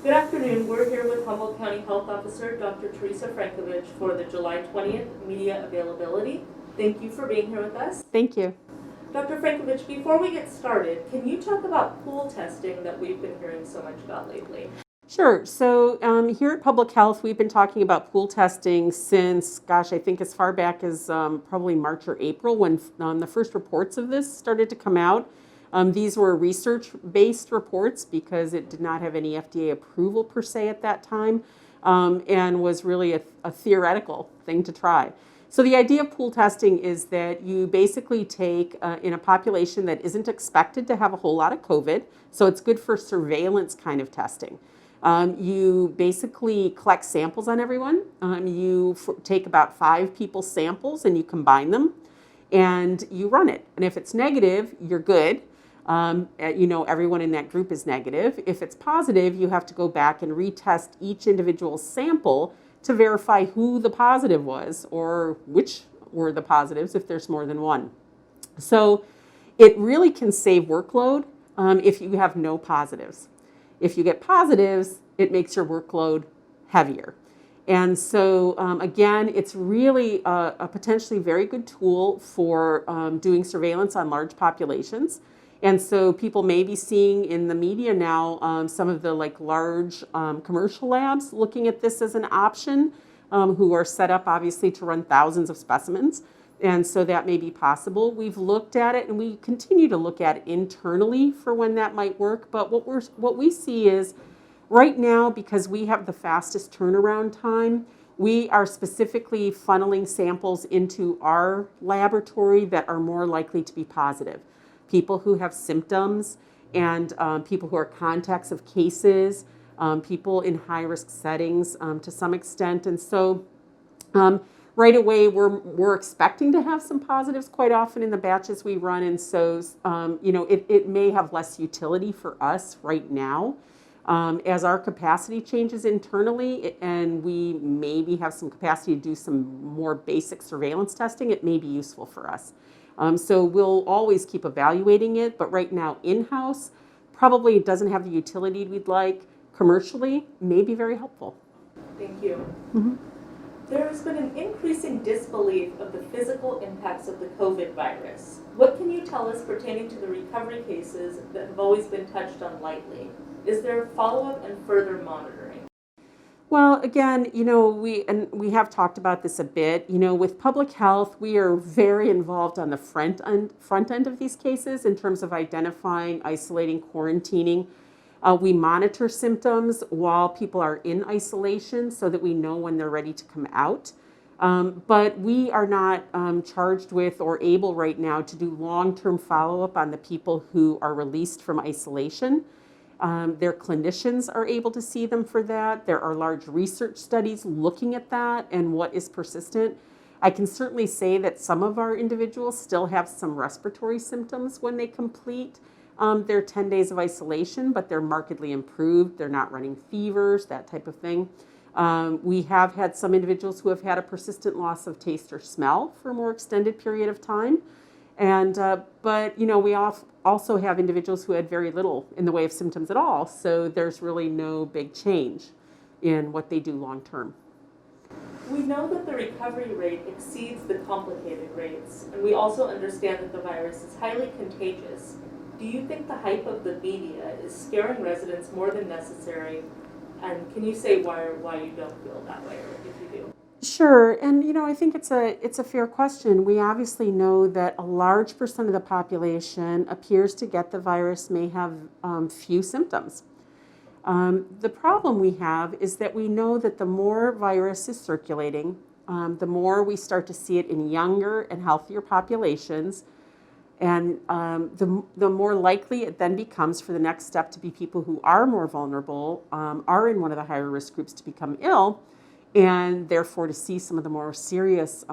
Good afternoon. We're here with Humboldt County Health Officer Dr. Teresa Frankovich for the July 20th media availability. Thank you for being here with us. Thank you. Dr. Frankovich, before we get started, can you talk about pool testing that we've been hearing so much about lately? Sure. So here at Public Health, we've been talking about pool testing since, gosh, I think as far back as probably March or April when the first reports of this started to come out. These were research-based reports because it did not have any FDA approval per se at that time, and was really a theoretical thing to try. So the idea of pool testing is that you basically take in a population that isn't expected to have a whole lot of COVID, so it's good for surveillance kind of testing. You basically collect samples on everyone. You take about 5 people's samples and you combine them and you run it. And if it's negative, you're good. Everyone in that group is negative. If it's positive, you have to go back and retest each individual sample to verify who the positive was or which were the positives if there's more than one. So it really can save workload if you have no positives. If you get positives, it makes your workload heavier. And so, again, it's really a potentially very good tool for doing surveillance on large populations. And so people may be seeing in the media now some of the large commercial labs looking at this as an option who are set up obviously to run thousands of specimens. And so that may be possible. We've looked at it and we continue to look at it internally for when that might work. But what we see is right now, because we have the fastest turnaround time, we are specifically funneling samples into our laboratory that are more likely to be positive. People who have symptoms and people who are contacts of cases, people in high-risk settings to some extent. And so right away, we're expecting to have some positives quite often in the batches we run. And so, it may have less utility for us right now. As our capacity changes internally and we maybe have some capacity to do some more basic surveillance testing, it may be useful for us. So we'll always keep evaluating it, but right now in-house, probably it doesn't have the utility we'd like. Commercially, may be very helpful. Thank you. Mm-hmm. There has been an increasing disbelief of the physical impacts of the COVID virus. What can you tell us pertaining to the recovery cases that have always been touched on lightly? Is there follow-up and further monitoring? Well, again, we have talked about this a bit. With public health, we are very involved on the front end of these cases in terms of identifying, isolating, quarantining. We monitor symptoms while people are in isolation so that we know when they're ready to come out. But we are not charged with or able right now to do long-term follow-up on the people who are released from isolation. Their clinicians are able to see them for that. There are large research studies looking at that and what is persistent. I can certainly say that some of our individuals still have some respiratory symptoms when they complete their 10 days of isolation, but they're markedly improved. They're not running fevers, that type of thing. We have had some individuals who have had a persistent loss of taste or smell for a more extended period of time. And but we also have individuals who had very little in the way of symptoms at all. So there's really no big change in what they do long term. We know that the recovery rate exceeds the complicated rates, and we also understand that the virus is highly contagious. Do you think the hype of the media is scaring residents more than necessary? And can you say why you don't feel that way, or if you do? Sure, and I think it's a fair question. We obviously know that a large percent of the population appears to get the virus, may have few symptoms. The problem we have is that we know that the more virus is circulating, the more we start to see it in younger and healthier populations, and the more likely it then becomes for the next step to be people who are more vulnerable, are in one of the higher risk groups to become ill, and therefore to see some of the more serious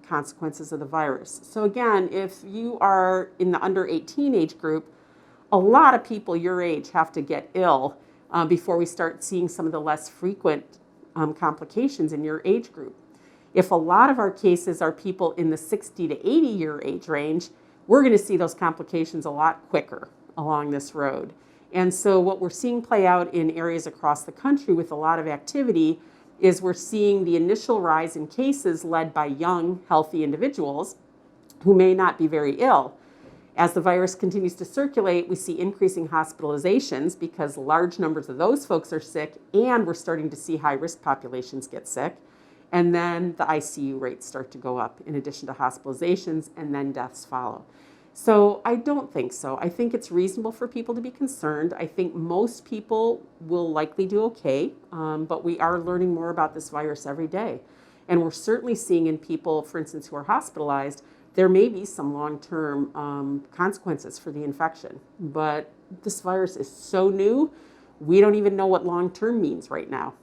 consequences of the virus. So again, if you are in the under 18 age group, a lot of people your age have to get ill before we start seeing some of the less frequent complications in your age group. If a lot of our cases are people in the 60 to 80 year age range, we're going to see those complications a lot quicker along this road. And so what we're seeing play out in areas across the country with a lot of activity is we're seeing the initial rise in cases led by young, healthy individuals who may not be very ill. As the virus continues to circulate, we see increasing hospitalizations because large numbers of those folks are sick, and we're starting to see high-risk populations get sick. And then the ICU rates start to go up in addition to hospitalizations, and then deaths follow. So I don't think so. I think it's reasonable for people to be concerned. I think most people will likely do okay, but we are learning more about this virus every day. And we're certainly seeing in people, for instance, who are hospitalized, there may be some long-term consequences for the infection. But this virus is so new, we don't even know what long-term means right now.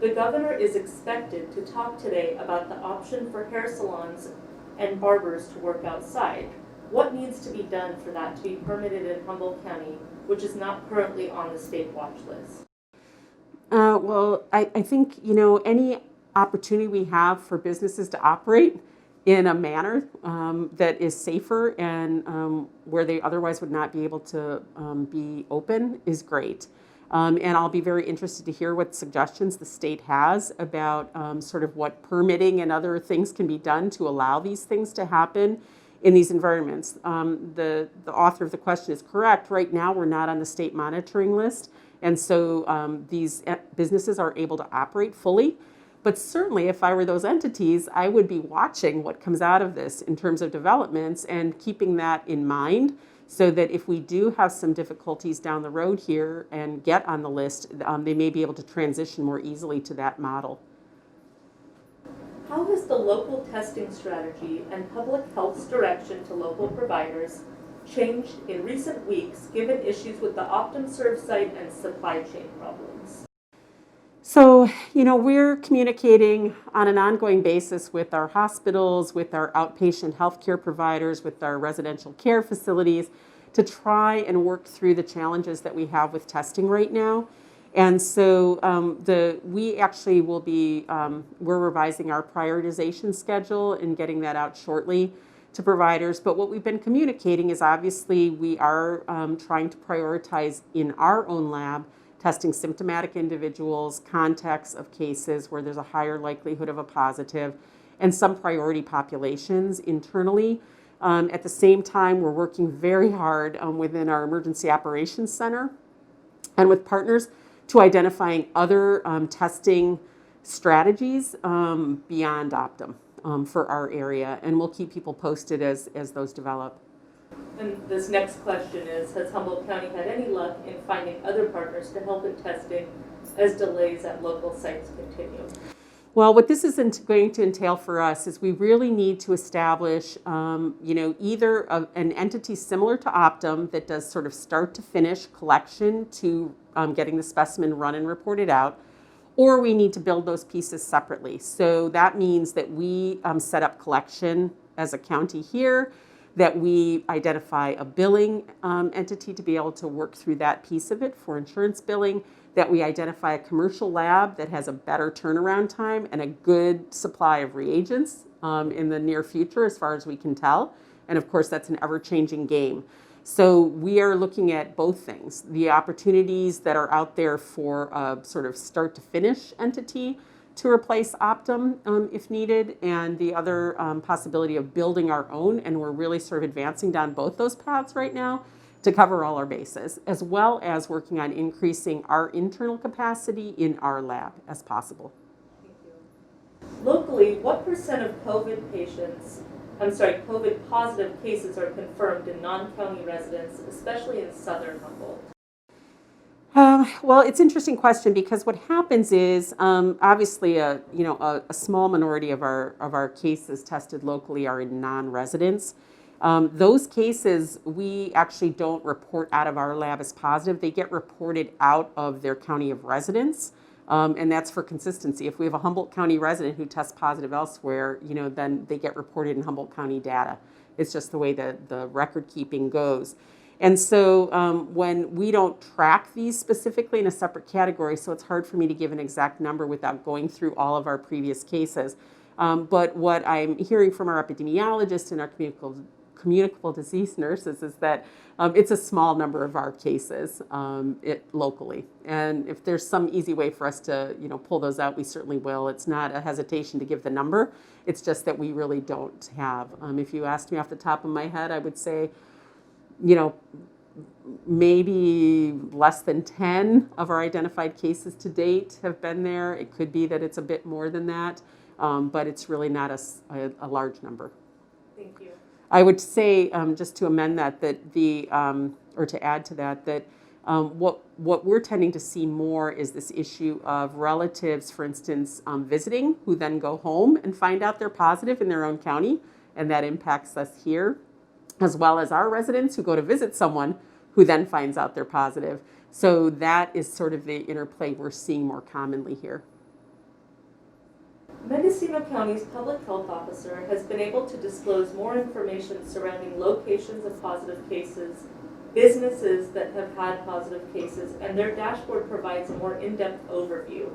The governor is expected to talk today about the option for hair salons and barbers to work outside. What needs to be done for that to be permitted in Humboldt County, which is not currently on the state watch list? Well, I think, any opportunity we have for businesses to operate in a manner that is safer and where they otherwise would not be able to be open is great. And I'll be very interested to hear what suggestions the state has about sort of what permitting and other things can be done to allow these things to happen in these environments. The author of the question is correct. Right now, we're not on the state monitoring list. And so these businesses are able to operate fully. But certainly, if I were those entities, I would be watching what comes out of this in terms of developments and keeping that in mind so that if we do have some difficulties down the road here and get on the list, they may be able to transition more easily to that model. How has the local testing strategy and public health's direction to local providers changed in recent weeks given issues with the OptumServe site and supply chain problems? So, we're communicating on an ongoing basis with our hospitals, with our outpatient healthcare providers, with our residential care facilities to try and work through the challenges that we have with testing right now. And so we actually will be, we're revising our prioritization schedule and getting that out shortly to providers. But what we've been communicating is obviously we are trying to prioritize in our own lab testing symptomatic individuals, contacts of cases where there's a higher likelihood of a positive, and some priority populations internally. At the same time, we're working very hard within our Emergency Operations Center and with partners to identifying other testing strategies beyond Optum for our area. And we'll keep people posted as those develop. And this next question is, has Humboldt County had any luck in finding other partners to help in testing as delays at local sites continue? Well, what this is going to entail for us is we really need to establish, either an entity similar to Optum that does sort of start to finish collection to getting the specimen run and reported out, or we need to build those pieces separately. So that means that we set up collection as a county here, that we identify a billing entity to be able to work through that piece of it for insurance billing, that we identify a commercial lab that has a better turnaround time and a good supply of reagents in the near future as far as we can tell. And of course, that's an ever-changing game. So we are looking at both things, the opportunities that are out there for a sort of start to finish entity to replace Optum if needed, and the other possibility of building our own. And we're really sort of advancing down both those paths right now to cover all our bases, as well as working on increasing our internal capacity in our lab as possible. Thank you. Locally, what % of COVID positive cases are confirmed in non-county residents, especially in southern Humboldt? Well, it's an interesting question because what happens is obviously a small minority of our cases tested locally are in non-residents. Those cases we actually don't report out of our lab as positive. They get reported out of their county of residence, and that's for consistency. If we have a Humboldt County resident who tests positive elsewhere, then they get reported in Humboldt County data. It's just the way that the record keeping goes. And so when we don't track these specifically in a separate category, so it's hard for me to give an exact number without going through all of our previous cases. But what I'm hearing from our epidemiologists and our communicable disease nurses is that it's a small number of our cases locally. And if there's some easy way for us to, pull those out, we certainly will. It's not a hesitation to give the number. It's just that we really don't have. If you asked me off the top of my head, I would say, maybe less than 10 of our identified cases to date have been there. It could be that it's a bit more than that, but it's really not a large number. Thank you. I would say, just to amend that or to add to that, what we're tending to see more is this issue of relatives, for instance, visiting, who then go home and find out they're positive in their own county, and that impacts us here, as well as our residents who go to visit someone who then finds out they're positive. So that is sort of the interplay we're seeing more commonly here. Mendocino County's public health officer has been able to disclose more information surrounding locations of positive cases, businesses that have had positive cases, and their dashboard provides a more in-depth overview.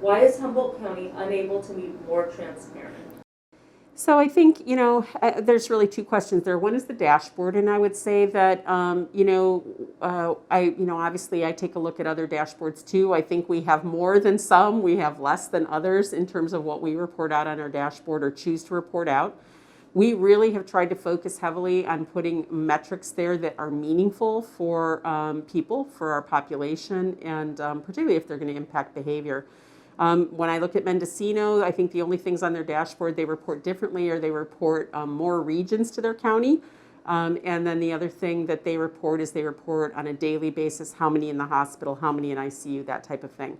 Why is Humboldt County unable to be more transparent? So I think, there's really two questions there. One is the dashboard, and I would say that, obviously I take a look at other dashboards too. I think we have more than some. We have less than others in terms of what we report out on our dashboard or choose to report out. We really have tried to focus heavily on putting metrics there that are meaningful for people, for our population, and particularly if they're going to impact behavior. When I look at Mendocino, I think the only things on their dashboard they report differently or they report more regions to their county. And then the other thing that they report is they report on a daily basis how many in the hospital, how many in ICU, that type of thing.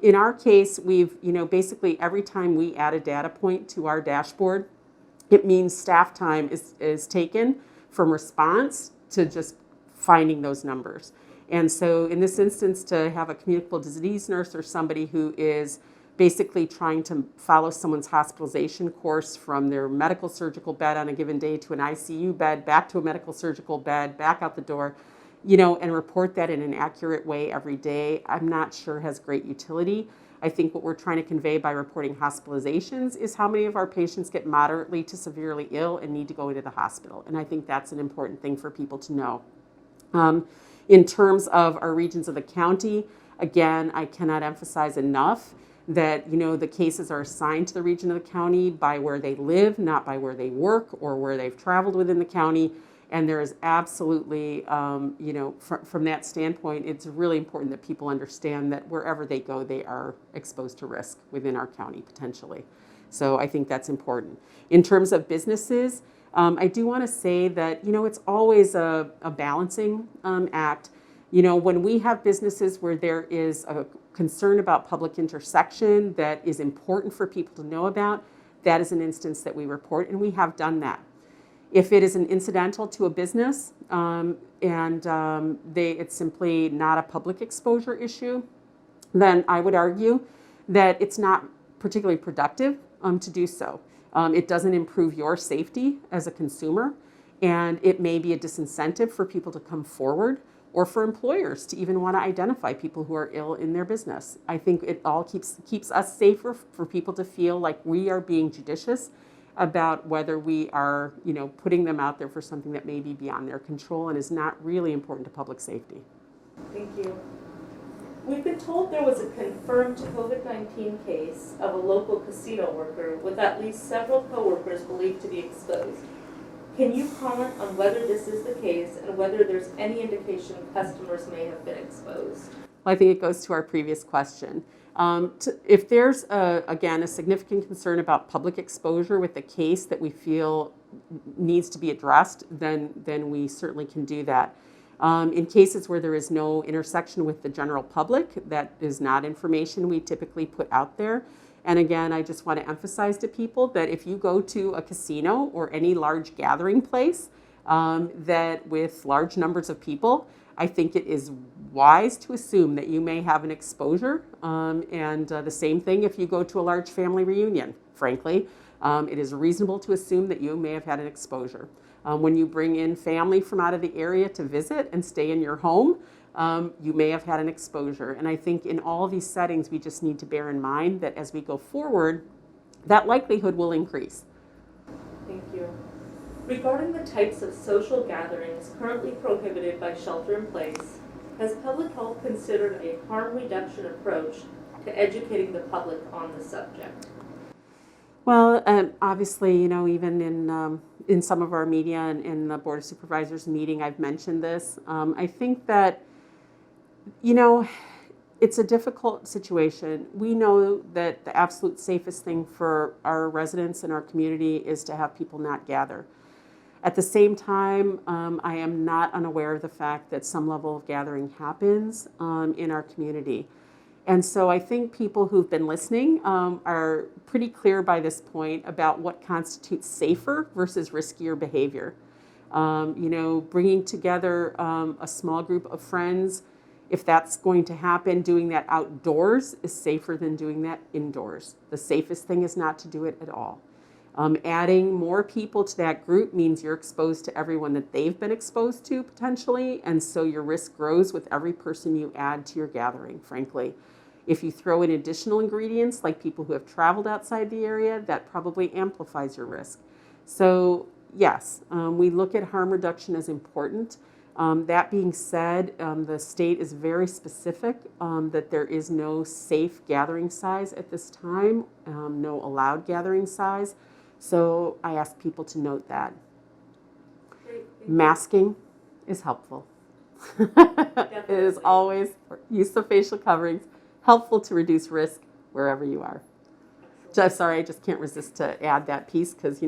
In our case, we've, basically every time we add a data point to our dashboard, it means staff time is taken from response to just finding those numbers. And so in this instance, to have a communicable disease nurse or somebody who is basically trying to follow someone's hospitalization course from their medical surgical bed on a given day to an ICU bed, back to a medical surgical bed, back out the door, and report that in an accurate way every day, I'm not sure has great utility. I think what we're trying to convey by reporting hospitalizations is how many of our patients get moderately to severely ill and need to go into the hospital. And I think that's an important thing for people to know. In terms of our regions of the county, again, I cannot emphasize enough that, the cases are assigned to the region of the county by where they live, not by where they work or where they've traveled within the county. And there is absolutely, from that standpoint, it's really important that people understand that wherever they go, they are exposed to risk within our county potentially. So I think that's important. In terms of businesses, I do want to say that, it's always a balancing act. When we have businesses where there is a concern about public intersection that is important for people to know about, that is an instance that we report, and we have done that. If it is an incidental to a business it's simply not a public exposure issue, then I would argue that it's not particularly productive to do so. It doesn't improve your safety as a consumer, and it may be a disincentive for people to come forward or for employers to even want to identify people who are ill in their business. I think it all keeps us safer for people to feel like we are being judicious about whether we are, putting them out there for something that may be beyond their control and is not really important to public safety. Thank you. We've been told there was a confirmed COVID-19 case of a local casino worker with at least several coworkers believed to be exposed. Can you comment on whether this is the case and whether there's any indication customers may have been exposed? Well, I think it goes to our previous question. If there's, again, a significant concern about public exposure with a case that we feel needs to be addressed, then we certainly can do that. In cases where there is no intersection with the general public, that is not information we typically put out there. And again, I just want to emphasize to people that if you go to a casino or any large gathering place that with large numbers of people, I think it is wise to assume that you may have an exposure. The same thing if you go to a large family reunion, frankly. It is reasonable to assume that you may have had an exposure. When you bring in family from out of the area to visit and stay in your home, you may have had an exposure. And I think in all these settings, we just need to bear in mind that as we go forward, that likelihood will increase. Thank you. Regarding the types of social gatherings currently prohibited by shelter in place, has public health considered a harm reduction approach to educating the public on the subject? Well, obviously, even in some of our media and in the Board of Supervisors meeting, I've mentioned this. I think that, it's a difficult situation. We know that the absolute safest thing for our residents and our community is to have people not gather. At the same time, I am not unaware of the fact that some level of gathering happens in our community. And so I think people who've been listening are pretty clear by this point about what constitutes safer versus riskier behavior. Bringing together a small group of friends, if that's going to happen, doing that outdoors is safer than doing that indoors. The safest thing is not to do it at all. Adding more people to that group means you're exposed to everyone that they've been exposed to potentially, and so your risk grows with every person you add to your gathering, frankly. If you throw in additional ingredients, like people who have traveled outside the area, that probably amplifies your risk. So yes, we look at harm reduction as important. That being said, the state is very specific that there is no safe gathering size at this time, no allowed gathering size. So I ask people to note that. Great, Masking is helpful. It is always, use of facial coverings, helpful to reduce risk wherever you are. Sorry, I just can't resist to add that piece because,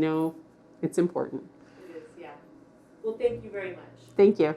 it's important. It is, yeah. Well, thank you very much. Thank you.